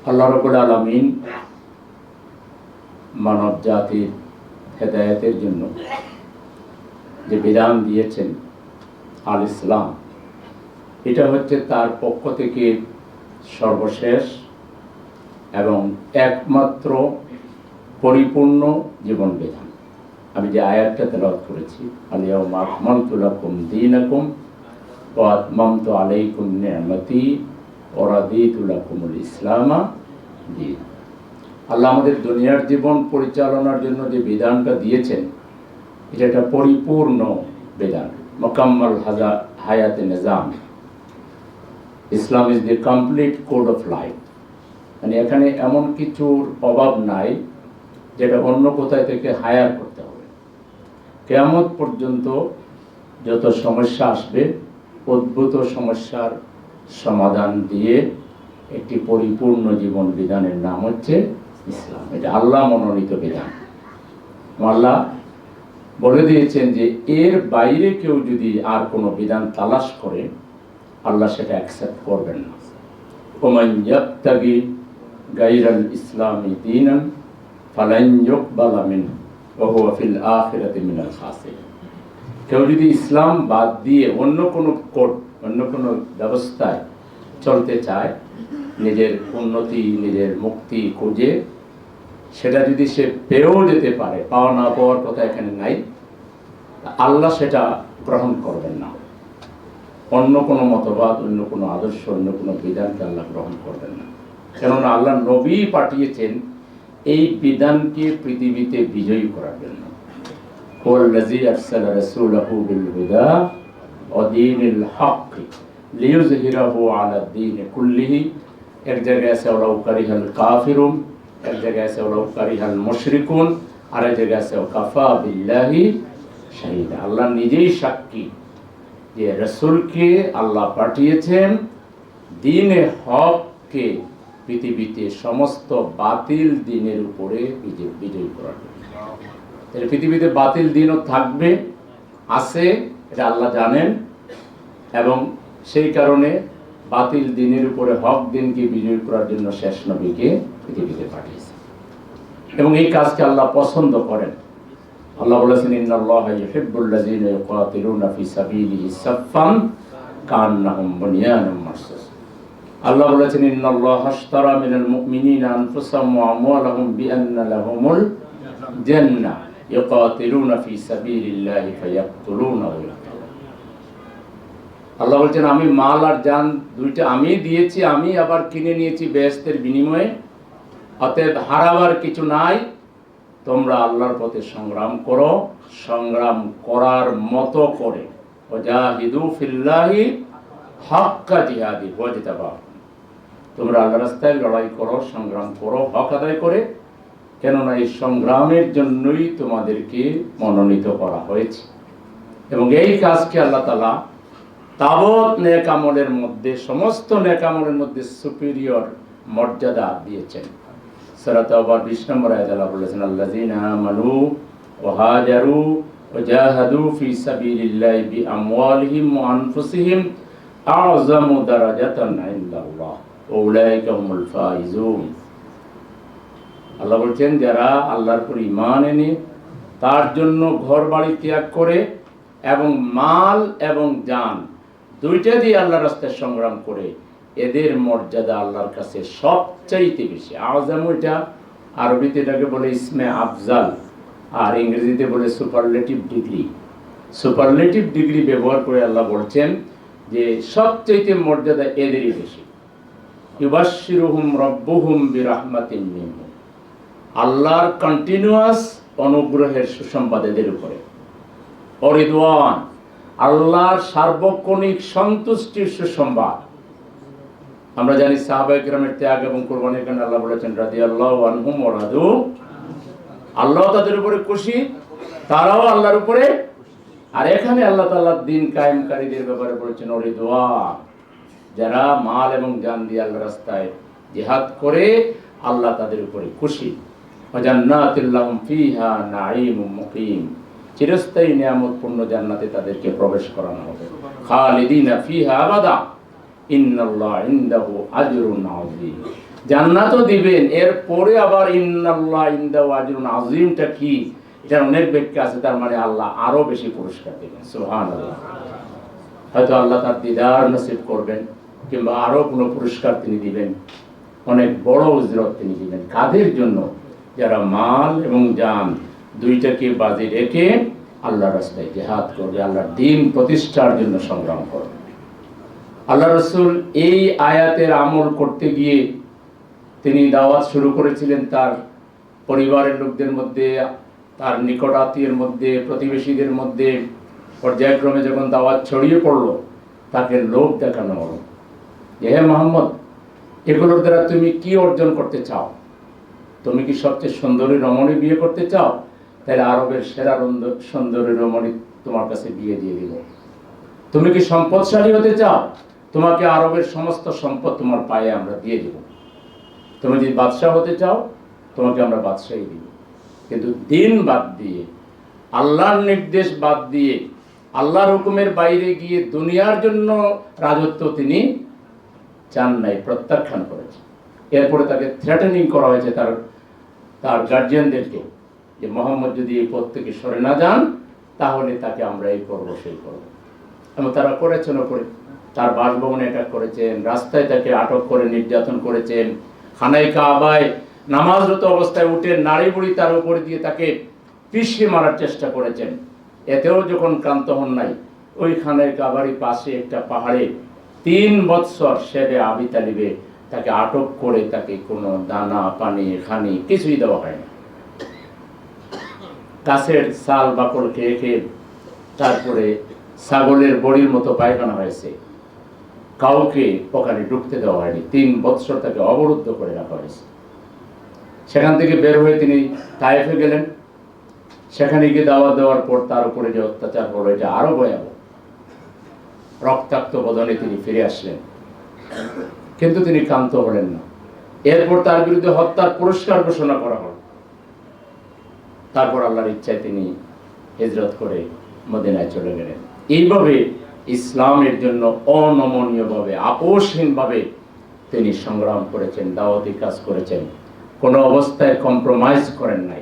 আল্লাহ রাব্বুল আলামিন মানব জাতির হেদায়েতের জন্য যে বিধান দিয়েছেন আল ইসলাম, এটা হচ্ছে তার পক্ষ থেকে সর্বশেষ এবং একমাত্র পরিপূর্ণ জীবন বিধান। আমি যে আয়াতটা তেলাওয়াত করেছি, আল-ইয়াওমা আকমালতু লাকুম দীনাকুম ওয়া আতমামতু আলাইকুম নি'মাতি ওয়া রাদিতু লাকুমুল ইসলামা দীন। আল্লাহ আমাদের দুনিয়ার জীবন পরিচালনার জন্য যে বিধানটা দিয়েছেন, এটা একটা পরিপূর্ণ বিধান, মুকাম্মাল হায়াতে নিজাম। Islam is the complete code of life. মানে এখানে এমন কিছুর অভাব নাই যেটা অন্য কোথায় থেকে হায়ার করতে হবে। কিয়ামত পর্যন্ত যত সমস্যা আসবে, উদ্ভূত সমস্যার সমাধান দিয়ে একটি পরিপূর্ণ জীবন বিধানের নাম হচ্ছে ইসলাম। এটা আল্লাহ মনোনীত বিধান। আল্লাহ বলে দিয়েছেন যে এর বাইরে কেউ যদি আর কোনো বিধান তালাশ করে, আল্লাহ সেটা অ্যাকসেপ্ট করবেন না। ওমান ইয়াবতাগি গায়রাল ইসলামি দীনান ফালান ইউকবালা মিনহু ওয়া হুয়া ফিল আখিরাতি মিনাল খাসিরিন। কেউ যদি ইসলাম বাদ দিয়ে অন্য কোনো কোড, অন্য কোনো ব্যবস্থায় চলতে চায়, নিজের উন্নতি, নিজের মুক্তি খুঁজে, সেটা যদি সে পেয়েও যেতে পারে, পাওয়া না পাওয়ার কথা এখানে নাই, আল্লাহ সেটা গ্রহণ করবেন না। অন্য কোনো মতবাদ, অন্য কোনো আদর্শ, অন্য কোনো বিধানকে আল্লাহ গ্রহণ করবেন না। কেননা আল্লাহ নবী পাঠিয়েছেন এই বিধানকে পৃথিবীতে বিজয়ী করার জন্য। ওয়াল্লাযী আরসালা রাসূলাহু বিল হুদা ওয়া দীনিল হক লিইয়ুযহিরাহু আলা দ্বীনি কুল্লিহি। এক জায়গায় আছে ওয়ালাউ কারিহাল কাফিরুন, এক জায়গায় আছে ওয়ালাউ কারিহাল মুশরিকুন, আর এক জায়গায় আছে ওয়াকাফা বিল্লাহি শাহীদা। আল্লাহ নিজেই সাক্ষী যে রাসূলকে আল্লাহ পাঠিয়েছেন দ্বীনে হককে পৃথিবীতে সমস্ত বাতিল দ্বীনের উপরে বিজয়ী করার জন্য। পৃথিবীতে বাতিল দ্বীনও থাকবে, আছে, এটা আল্লাহ জানেন, এবং সেই কারণে বাতিল দ্বীনের উপরে হক দ্বীনকে বিজয়ী করার জন্য শেষ নবীকে পৃথিবীতে পাঠিয়েছে। এবং এই কাজকে আল্লাহ পছন্দ করেন। আল্লাহ বলেছেন, ইন্নাল্লাহা ইউহিব্বুল্লাযীনা ইউকাতিলুনা ফি সাবিলিহি সাফফান কান্নাহুম বুনিয়ানুম মারসুস। আল্লাহ বলেছেন, ইন্নাল্লাহা আশতারা মিনাল মুমিনিনা আনফুসাহুম ওয়া আমওয়ালাহুম বিআন্না লাহুমুল জান্নাহ ইউকাতিলুনা ফি সাবিলিল্লাহি ফায়াকতুলুনা ওয়া ইয়াকতুলুন। আল্লাহ বলেছেন, আমি মাল আর জান দুইটা আমি দিয়েছি, আমি আবার কিনে নিয়েছি বেহেশতের বিনিময়ে। অতএব হারাবার কিছু নাই, তোমরা আল্লাহর পথে সংগ্রাম করো, সংগ্রাম করার মতো করে। ওয়াজাহিদু ফিল্লাহি হাক্কা জিহাদি ওয়াজতাবাকুম। তোমরা আল্লাহর রাস্তায় লড়াই করো, সংগ্রাম করো, হক আদায় করে। কেননা এই সংগ্রামের জন্যই তোমাদেরকে মনোনীত করা হয়েছে। এবং এই কাজকে আল্লাহ তাআলা তাবৎ নেক আমলের মধ্যে, সমস্ত নেক আমলের মধ্যে সুপিরিয়র মর্যাদা দিয়েছেন। সূরা তাওবার 20 নম্বর আয়াতে আল্লাহ বলেছেন, আল্লাযীনা আমানু ওয়া হাজারু ওয়া জাহাদু ফি সাবিলিল্লাহি বিআমওয়ালিহিম ওয়া আনফুসিহিম আ'যামু দারাজাতান ইনদাল্লাহ ওয়া উলাইকা হুমুল ফাইজুন। আল্লাহ বলছেন, যারা আল্লাহর উপর ঈমান এনে তার জন্য ঘর বাড়ি ত্যাগ করে এবং মাল এবং জান দুইটা দিয়ে আল্লাহর রাস্তায় সংগ্রাম করে, এদের মর্যাদা আল্লাহর কাছে সবচাইতে বেশি। আযম, এটা আরবিতে এটাকে বলে ইসমে আফজাল, আর ইংরেজিতে বলে সুপারলেটিভ ডিগ্রি। সুপারলেটিভ ডিগ্রি ব্যবহার করে আল্লাহ বলছেন যে সবচাইতে মর্যাদা এদেরই বেশি। ইউবাশশিরুহুম রাব্বুহুম বিরাহমাতিন মিনহু। আল্লাহর কন্টিনিউয়াস অনুগ্রহের সুসংবাদ এদের উপরে। অরিদওয়ান, আল্লাহর সার্বক্ষণিক সন্তুষ্টির সুসংবাদ। আমরা জানি সাহাবায়ে কেরামের ত্যাগ এবং কুরবানির কারণে আল্লাহ বলেছেন, রাদিয়াল্লাহু আনহুম ওয়া রাদু। আল্লাহ তাদের উপরে খুশি, তারাও আল্লাহর উপরে। আর এখানে আল্লাহ তাআলা দ্বীন কায়েমকারীদের ব্যাপারে বলেছেন অরিদওয়ান, যারা মাল এবং জান দিয়ে আল্লাহর রাস্তায় জিহাদ করে, আল্লাহ তাদের উপরে খুশি। ওয়া জান্নাতিল লাহুম ফিহা নাঈমুম মুকিম। চিরস্থায়ী নিয়ামতপূর্ণ জান্নাতে তাদেরকে প্রবেশ করানো হবে। খালিদিনা ফিহা আবাদা ইন্নাল্লাহা ইনদাহু আজরুন আযীম। জান্নাতও দিবেন, এরপরে আবার ইন্নাল্লাহ ইনদাহু আজরুন আযীমটা কি, এটা অনেক ব্যাখ্যা আছে। তার মানে আল্লাহ আরো বেশি পুরস্কার দিবেন। সুবহানাল্লাহ। হয়তো আল্লাহ তার দিদার নসিব করবেন, কিংবা আরো কোনো পুরস্কার তিনি দিবেন, অনেক বড় উজরত তিনি দিবেন। কাদের জন্য? যারা মাল এবং জান দুইটাকে বাজি রেখে আল্লাহর রাস্তায় জিহাদ করবে, আল্লাহর দ্বীন প্রতিষ্ঠার জন্য সংগ্রাম করবে। আল্লাহ রাসূল এই আয়াতের আমল করতে গিয়ে তিনি দাওয়াত শুরু করেছিলেন তার পরিবারের লোকদের মধ্যে, তার নিকট আত্মীয়ের মধ্যে, প্রতিবেশীদের মধ্যে। পর্যায়ক্রমে যখন দাওয়াত ছড়িয়ে পড়লো, তাকে লোভ দেখানো হলো যে, হে মুহাম্মদ, এগুলোর দ্বারা তুমি কি অর্জন করতে চাও? তুমি কি সবচেয়ে সুন্দরী রমণী বিয়ে করতে চাও? তাহলে আরবের সেরা সুন্দরী রমণী তোমার কাছে বিয়ে দিয়ে দিল। তুমি কি সম্পদশালী হতে চাও? তোমাকে আরবের সমস্ত সম্পদ তোমার পায়ে আমরা দিয়ে দেব। তুমি যদি বাদশাহ হতে চাও, তোমাকে আমরা বাদশাহী দিব। কিন্তু দিন বাদ দিয়ে, আল্লাহর নির্দেশ বাদ দিয়ে, আল্লাহর হুকুমের বাইরে গিয়ে দুনিয়ার জন্য রাজত্ব তিনি চান নাই, প্রত্যাখ্যান করেছেন। এরপরে তাকে থ্রেটেনিং করা হয়েছে তার গার্জিয়ানদেরকে, যে মোহাম্মদ যদি এই পথ থেকে সরে না যান, তাহলে তাকে আমরা এই করবো সেই করবো। এবং তারা করেছেন। ওপরে তার বাসভবনে অ্যাটাক করেছেন, রাস্তায় তাকে আটক করে নির্যাতন করেছেন, খানায় কাবায় নামাজরত অবস্থায় উঠে নাড়ি বুড়ি তার উপরে দিয়ে তাকে পিষে মারার চেষ্টা করেছেন। এতেও যখন ক্লান্ত হন নাই, ওই খানায় কাবারই পাশে একটা পাহাড়ে 3 বৎসর শেবে আবি তালিবে তাকে আটক করে তাকে কোনো দানা পানি খানি কিছুই দেওয়া হয় না। গাছের সাল বাকল খেয়ে খেয়ে তারপরে ছাগলের বড়ির মতো পায়খানা হয়েছে। কাউকে ওখানে ঢুকতে দেওয়া হয়নি। 3 বৎসর তাকে অবরুদ্ধ করে রাখা হয়েছে। সেখান থেকে বের হয়ে তিনি তায়েফে গেলেন। সেখানে গিয়ে দাওয়াত দেওয়ার পর তার উপরে যে অত্যাচার হলো, এটা আরো ভয়াবহ। রক্তাক্ত বদনে তিনি ফিরে আসলেন, কিন্তু তিনি ক্ষান্ত হলেন না। এরপর তার বিরুদ্ধে হত্যার পুরস্কার ঘোষণা করা হল। তারপর আল্লাহর ইচ্ছায় তিনি হিজরত করে মদিনায় চলে গেলেন। এইভাবে ইসলামের জন্য অনমনীয়ভাবে, আপোষহীনভাবে তিনি সংগ্রাম করেছেন, দাওয়াতি কাজ করেছেন, কোনো অবস্থায় কম্প্রোমাইজ করেন নাই।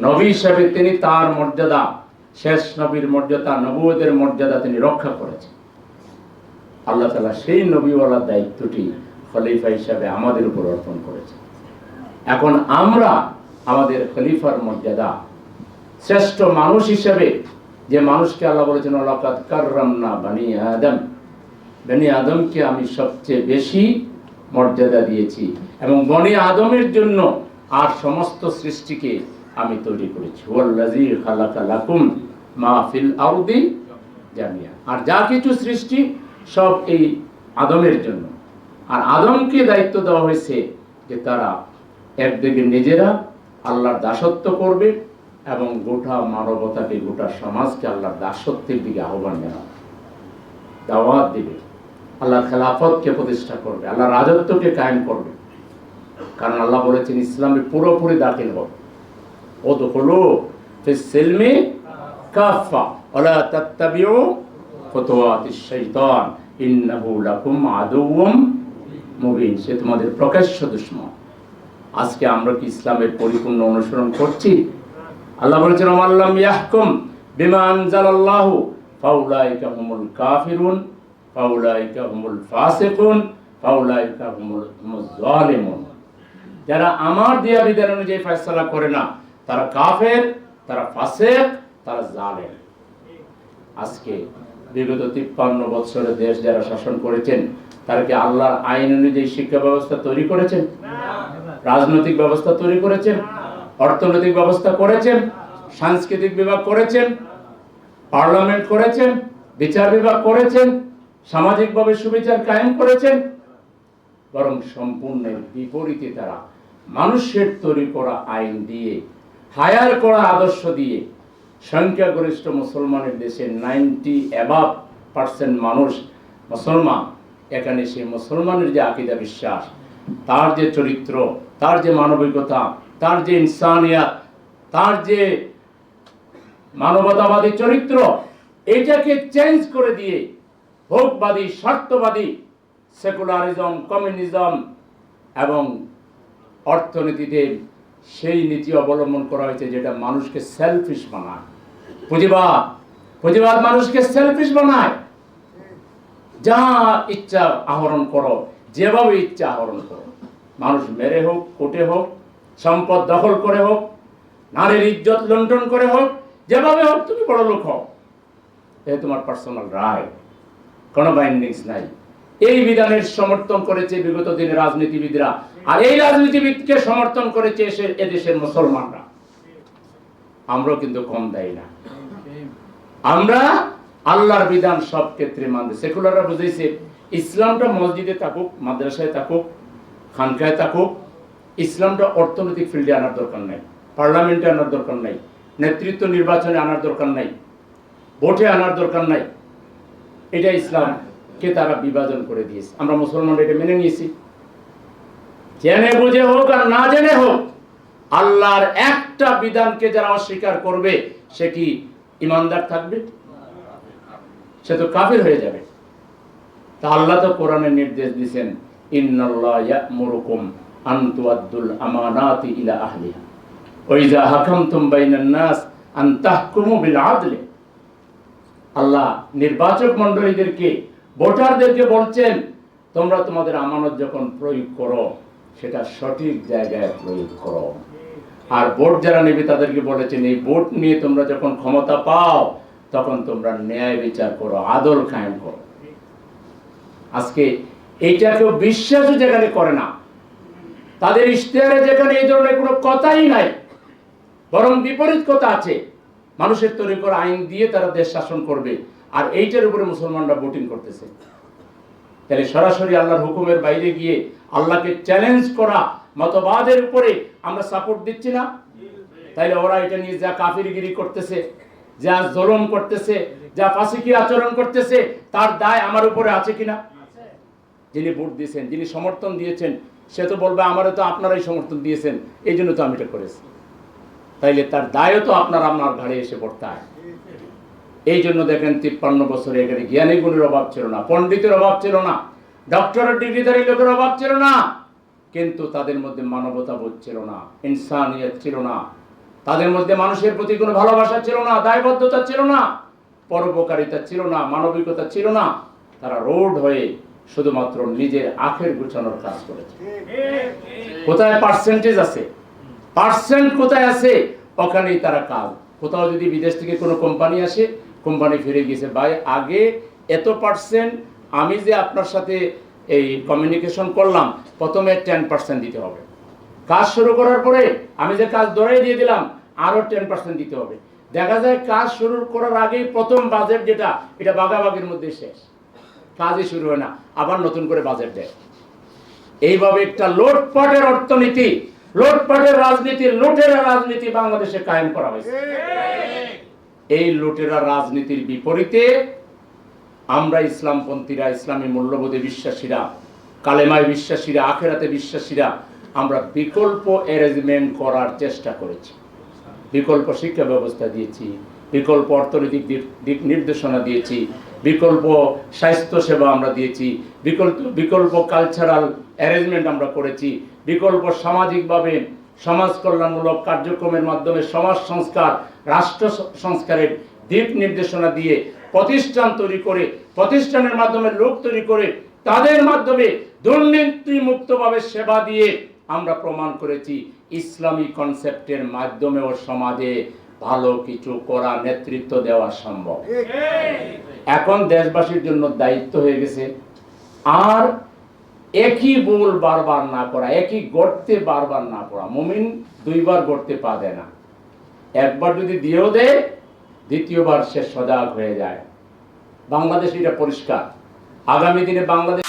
নবী হিসাবে তিনি তার মর্যাদা, শেষ নবীর মর্যাদা, নবুয়তের মর্যাদা তিনি রক্ষা করেছেন। আল্লাহ তাআলা সেই নবীওয়ালার দায়িত্বটি খলিফা হিসাবে আমাদের উপর অর্পণ করেছেন। এখন আমরা আমাদের খলিফার মর্যাদা, শ্রেষ্ঠ মানুষ হিসাবে, যে মানুষকে আল্লাহ বলেছেন লাকাদ কাররামনা বানি আদম, বনি আদমকে আমি সবচেয়ে বেশি মর্যাদা দিয়েছি, এবং বনি আদমের জন্য আর সমস্ত সৃষ্টিকে আমি তৈরি করেছি। ওয়াল্লাযী খালাকা লাকুম মা ফিল আরদি জামিয়া। আর যা কিছু সৃষ্টি সব এই আদমের জন্য। আর আদমকে দায়িত্ব দেওয়া হয়েছে যে তারা একদিকে নিজেরা আল্লাহর দাসত্ব করবে, এবং গোটা মানবতাকে, গোটা সমাজকে আল্লাহর দাসত্বের দিকে আহ্বান জানাবে, দাওয়াত দিবে, আল্লাহর খেলাফতকে প্রতিষ্ঠা করবে, আল্লাহর রাজত্বকে কায়েম করবে। কারণ আল্লাহ বলেছেন ইসলামে পুরোপুরি দাখিল হবে। উদখুলু ফিস সিলমি কাফা ওয়ালা তাত্তাবিউ খুতুওয়াতিশ শাইতান ইন্নাহু লাকুম আদুউম মুবিন। সে তোমাদের প্রকাশ্য দুশমন। আজকে আমরা কি ইসলামের পরিপূর্ণ অনুসরণ করছি? আল্লাহ বলেছেন আল্লাম ইয়াহকুম বিমা আনজালাল্লাহু ফাউলাইকা হুমুল কাফিরুন ফাউলাইকা হুমুল ফাসিকুন ফাউলাইকা হুমুজ জালিমুন। যারা আমার দেয়া বিধান অনুযায়ী ফয়সালা করে না, তারা কাফের, তারা ফাসিক, তারা জালেম। আজকে বিগত 53 বছরে দেশ যারা শাসন করেছেন, তারা কি আল্লাহর আইন অনুযায়ী শিক্ষা ব্যবস্থা তৈরি করেছেন? রাজনৈতিক ব্যবস্থা তৈরি করেছেন? অর্থনৈতিক ব্যবস্থা করেছেন? সাংস্কৃতিক বিভাগ করেছেন? পার্লামেন্ট করেছেন? বিচার বিভাগ করেছেন? সামাজিকভাবে সুবিচার কায়েম করেছেন? বরং সম্পূর্ণ বিপরীতে তারা মানুষের তৈরি করা আইন দিয়ে, হায়ার করা আদর্শ দিয়ে, সংখ্যাগরিষ্ঠ মুসলমানের দেশে 90% মানুষ মুসলমান। এখানে সেই মুসলমানের যে আকীদা বিশ্বাস, তার যে চরিত্র, তার যে মানবিকতা, তার যে ইনসানিয়াত, তার যে মানবতাবাদী চরিত্র, এটাকে চেঞ্জ করে দিয়ে ভোগবাদী, স্বার্থবাদী, সেকুলারিজম, কমিউনিজম এবং অর্থনীতিতে সেই নীতি অবলম্বন করা হয়েছে যেটা মানুষকে সেলফিশ বানায়। পুঁজিবাদ মানুষকে সেলফিশ বানায়। যা ইচ্ছা আহরণ করো, যেভাবে ইচ্ছা আহরণ করো, মানুষ মেরে হোক, কুটে হোক, সম্পদ দখল করে হোক, নারীর ইজ্জত লুণ্ঠন করে হোক, যেভাবে হোক তুমি বড় লোক হও, এ তোমার পার্সোনাল রায়, কোনো বাইন্ডিংস নাই। এই বিধানের সমর্থন করেছে বিগত দিনের রাজনীতিবিদরা, আর এই রাজনীতিবিদকে সমর্থন করেছে এদেশের মুসলমানরা। আমরাও কিন্তু কম দেয় না। আমরা আল্লাহর বিধান সব ক্ষেত্রে মানবে। সেকুলাররা বুঝেছে ইসলামটা মসজিদে থাকুক, মাদ্রাসায় থাকুক, খানকায় থাকুক, ইসলামটা অর্থনৈতিক ফিল্ডে আনার দরকার নাই, পার্লামেন্টে আনার দরকার নাই, নেতৃত্ব নির্বাচনে আনার দরকার নাই, ভোটে আনার দরকার নাই। এটা ইসলামকে তারা বিভাজন করে দিয়েছে। আমরা মুসলমানরা এটা মেনে নিয়েছি। জেনে বুঝে হোক আর না জেনে হোক, আল্লাহর একটা বিধানকে যারা অস্বীকার করবে সে কি ইমানদার থাকবে? সে তো কাফির হয়ে যাবে। তা আল্লাহ তো কোরআনে নির্দেশ দিয়েছেন, ইন্নাল্লাহ ইয়া'মুরুকুম আন তুআদ্দুল আমানাতি ইলা আহলিহা ওয়া ইযা হাকামতুম বাইনান নাস আন তাহকুমু বিল আদলি। আল্লাহ নির্বাচক মণ্ডলীদেরকে, ভোটারদেরকে বলছেন, তোমরা তোমাদের আমানত যখন প্রয়োগ করো সেটা সঠিক জায়গায় প্রয়োগ করো। আর ভোট যারা নেবে তাদেরকে বলেছেন, এই ভোট নিয়ে তোমরা যখন ক্ষমতা পাও তখন তোমরা ন্যায় বিচার করো, আদল কায়েম করো। আজকে এইটা কেউ বিশ্বাসও যেখানে করে না, তাদের ইশতেহারে যেখানে এই ধরনের কোনো কথাই নাই, বরং বিপরীত কথা আছে, মানুষের তৈরি করা আইন দিয়ে তারা দেশ শাসন করবে, আর এইটার উপরে মুসলমানরা ভোটিং করতেছে। তাহলে সরাসরি আল্লাহর হুকুমের বাইরে গিয়ে আল্লাহকে চ্যালেঞ্জ করা মতবাদের উপরে আমরা সাপোর্ট দিচ্ছি না? তাইলে ওরা এটা নিয়ে যা কাফিরগিরি করতেছে, যা জুলুম করতেছে, যা ফাসিকি আচরণ করতেছে, তার দায় আমার উপরে আছে কিনা? যিনি ভোট দিয়েছেন, যিনি সমর্থন দিয়েছেন, সে তো বলবে আমারও তো আপনারাই সমর্থন দিয়েছেন, এই জন্য তো আমি এটা করেছি। তাইলে তার দায়ও তো আপনার ঘাড়ে এসে পড়তে হয়। এই জন্য দেখেন 53 বছরে এখানে জ্ঞানী গুণের অভাব ছিল না, পণ্ডিতের অভাব ছিল না, ডক্টরেট ডিগ্রিধারী লোকের অভাব ছিল না, কিন্তু তাদের মধ্যে মানবতা বোধ ছিল না, ইনসানিয়ত ছিল না, তাদের মধ্যে মানুষের প্রতি কোনো ভালোবাসা ছিল না, দায়বদ্ধতা ছিল না, পরোপকারিতা ছিল না, মানবিকতা ছিল না। তারা রোড হয়ে শুধুমাত্র নিজের আখের গুছানোর কাজ করেছে। কোথায় পার্সেন্টেজ আছে, পার্সেন্ট কোথায় আছে, ওখানেই তারা কাজ। কোথাও যদি বিদেশ থেকে কোনো কোম্পানি আসে, কোম্পানি ফিরে গিয়েছে, ভাই আগে এত পার্সেন্ট, আমি যে আপনার সাথে এই কমিউনিকেশন করলাম প্রথমে 10% দিতে হবে, কাজ শুরু করার পরে আমি যে কাজ ধরাই দিয়ে দিলাম আরো 10% দিতে হবে। দেখা যায় কাজ শুরু করার আগেই প্রথম বাজেট যেটা, এটা ভাগাভাগির মধ্যে শেষ, কাজই শুরু হয় না, আবার নতুন করে বাজেট দেয়। এইভাবে একটা লোটপাটের অর্থনীতি, লোটপাটের রাজনীতি, লুটেরা রাজনীতি বাংলাদেশে কায়েম করা হয়েছে। এই লুটেরা রাজনীতির বিপরীতে আমরা ইসলামপন্থীরা, ইসলামী মূল্যবোধে বিশ্বাসীরা, কালেমায় বিশ্বাসীরা, আখেরাতে বিশ্বাসীরা, আমরা বিকল্প অ্যারেঞ্জমেন্ট করার চেষ্টা করেছি। বিকল্প শিক্ষা ব্যবস্থা দিয়েছি, বিকল্প অর্থনৈতিক দিক নির্দেশনা দিয়েছি, বিকল্প স্বাস্থ্য সেবা আমরা দিয়েছি, বিকল্প কালচারাল অ্যারেঞ্জমেন্ট আমরা করেছি, বিকল্প সামাজিকভাবে সমাজ কল্যাণমূলক কার্যক্রমের মাধ্যমে সমাজ সংস্কার, রাষ্ট্র সংস্কারের দিক নির্দেশনা দিয়ে প্রতিষ্ঠান তৈরি করে, প্রতিষ্ঠানের মাধ্যমে লোক তৈরি করে, তাদের মাধ্যমে দুর্নীতিমুক্তভাবে সেবা দিয়ে আমরা প্রমাণ করেছি ইসলামী কনসেপ্টের মাধ্যমেও সমাজে ভালো কিছু করা, নেতৃত্ব দেওয়া সম্ভব। এখন দেশবাসীর জন্য দায়িত্ব হয়ে গেছে আর একই ভুল বারবার না করা, একই গর্তে বারবার না পড়া। মুমিন দুইবার গর্তে পা দেয় না, একবার যদি দিয়েও দেয় দ্বিতীয়বার সে সজাগ হয়ে যায়। বাংলাদেশ এটা পরিষ্কার, আগামী দিনে বাংলাদেশ